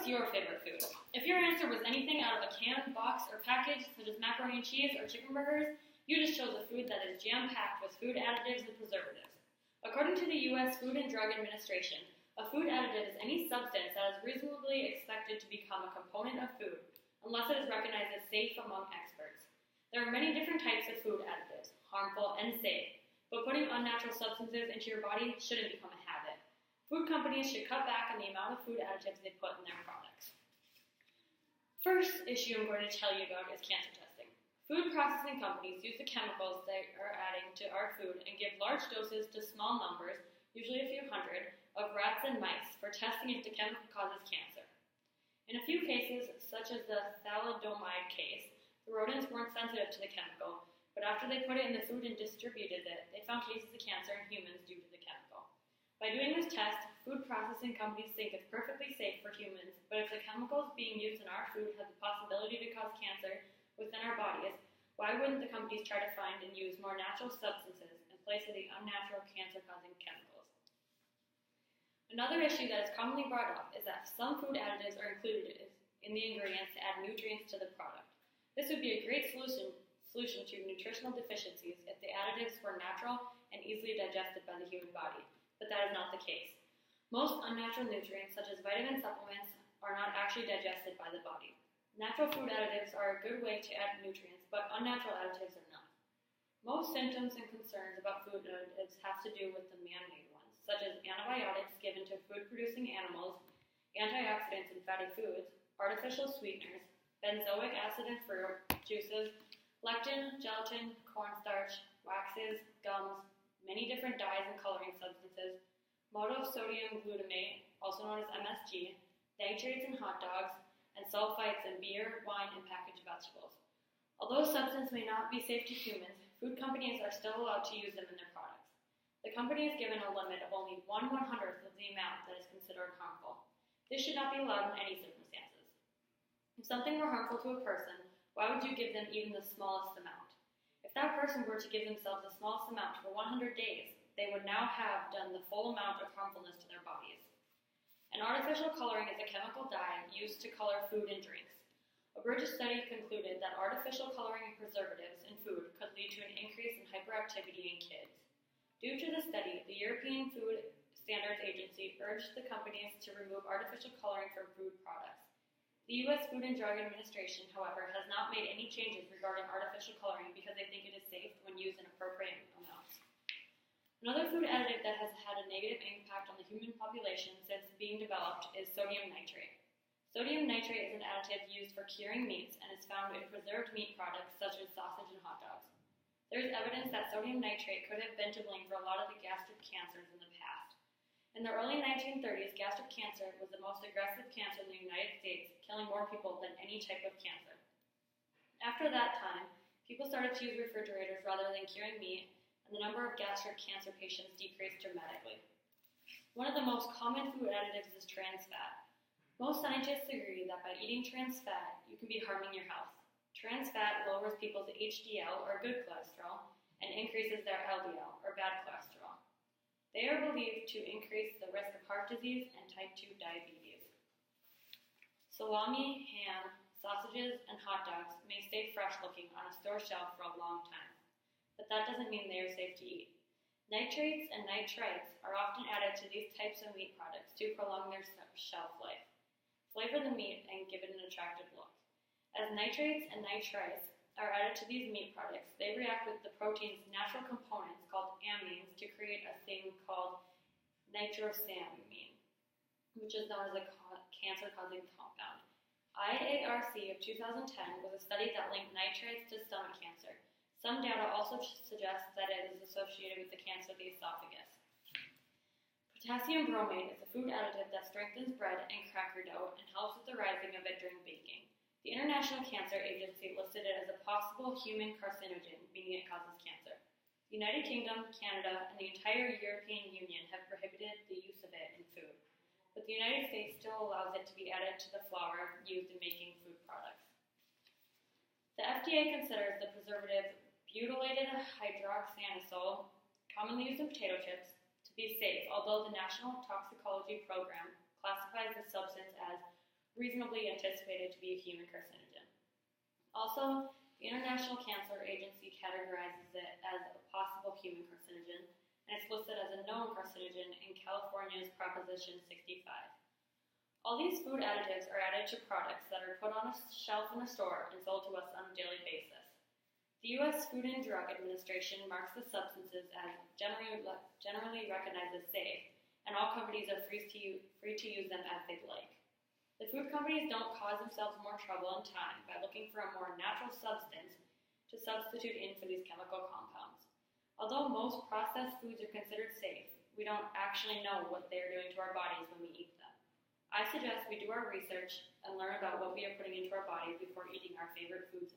What's your favorite food? If your answer was anything out of a can, box, or package, such as macaroni and cheese or chicken burgers, you just chose a food that is jam-packed with food additives and preservatives. According to the U.S. Food and Drug Administration, a food additive is any substance that is reasonably expected to become a component of food, unless it is recognized as safe among experts. There are many different types of food additives, harmful and safe, but putting unnatural substances into your body shouldn't become a habit. Food companies should cut back on the amount of food additives they put in their products. First issue I'm going to tell you about is cancer testing. Food processing companies use the chemicals they are adding to our food and give large doses to small numbers, usually a few hundred, of rats and mice for testing if the chemical causes cancer. In a few cases, such as the thalidomide case, the rodents weren't sensitive to the chemical, but after they put it in the food and distributed it, they found cases of cancer in humans due to the chemical. By doing this test, food processing companies think it's perfectly safe for humans, but if the chemicals being used in our food have the possibility to cause cancer within our bodies, why wouldn't the companies try to find and use more natural substances in place of the unnatural cancer-causing chemicals? Another issue that is commonly brought up is that some food additives are included in the ingredients to add nutrients to the product. This would be a great solution to nutritional deficiencies if the additives were natural and easily digested by the human body. But that is not the case. Most unnatural nutrients, such as vitamin supplements, are not actually digested by the body. Natural food additives are a good way to add nutrients, but unnatural additives are not. Most symptoms and concerns about food additives have to do with the man-made ones, such as antibiotics given to food-producing animals, antioxidants in fatty foods, artificial sweeteners, benzoic acid in fruit juices, lectin, gelatin, cornstarch, waxes, gums, many different dyes and coloring substances, monosodium glutamate, also known as MSG, nitrates in hot dogs, and sulfites in beer, wine, and packaged vegetables. Although substances may not be safe to humans, food companies are still allowed to use them in their products. The company is given a limit of only 1/100th of the amount that is considered harmful. This should not be allowed in any circumstances. If something were harmful to a person, why would you give them even the smallest amount? If that person were to give themselves the smallest amount for 100 days, they would now have done the full amount of harmfulness to their bodies. An artificial coloring is a chemical dye used to color food and drinks. A British study concluded that artificial coloring and preservatives in food could lead to an increase in hyperactivity in kids. Due to the study, the European Food Standards Agency urged the companies to remove artificial coloring from food products. The U.S. Food and Drug Administration, however, has not made any changes regarding artificial coloring because they think it is safe when used in appropriate amounts. Another food additive that has had a negative impact on the human population since being developed is sodium nitrate. Sodium nitrate is an additive used for curing meats and is found in preserved meat products such as sausage and hot dogs. There is evidence that sodium nitrate could have been to blame for a lot of the gastric cancers in the past. In the early 1930s, gastric cancer was the most aggressive cancer in the United States, killing more people than any type of cancer. After that time, people started to use refrigerators rather than curing meat, and the number of gastric cancer patients decreased dramatically. One of the most common food additives is trans fat. Most scientists agree that by eating trans fat, you can be harming your health. Trans fat lowers people's HDL, or good cholesterol, and increases their LDL, or bad cholesterol. They are believed to increase the risk of heart disease and type 2 diabetes. Salami, ham, sausages, and hot dogs may stay fresh looking on a store shelf for a long time, but that doesn't mean they are safe to eat. Nitrates and nitrites are often added to these types of meat products to prolong their shelf life, flavor the meat, and give it an attractive look. As nitrates and nitrites are added to these meat products, they react with the protein's natural components called amines to create a thing called nitrosamine, which is known as a cancer-causing compound. IARC of 2010 was a study that linked nitrates to stomach cancer. Some data also suggests that it is associated with the cancer of the esophagus. Potassium bromate is a food additive that strengthens bread and cracker dough and helps with the rising of it during baking. The International Cancer Agency listed it as a possible human carcinogen, meaning it causes cancer. The United Kingdom, Canada, and the entire European Union have prohibited the use of it in food, but the United States still allows it to be added to the flour used in making food products. The FDA considers the preservative butylated hydroxyanisole, commonly used in potato chips, to be safe, although the National Toxicology Program classifies the substance as reasonably anticipated to be a human carcinogen. Also, the International Cancer Agency categorizes it as a possible human carcinogen, and it's listed as a known carcinogen in California's Proposition 65. All these food additives are added to products that are put on a shelf in a store and sold to us on a daily basis. The U.S. Food and Drug Administration marks the substances as generally recognized as safe, and all companies are free to use them as they'd like. The food companies don't cause themselves more trouble and time by looking for a more natural substance to substitute in for these chemical compounds. Although most processed foods are considered safe, we don't actually know what they are doing to our bodies when we eat them. I suggest we do our research and learn about what we are putting into our bodies before eating our favorite foods.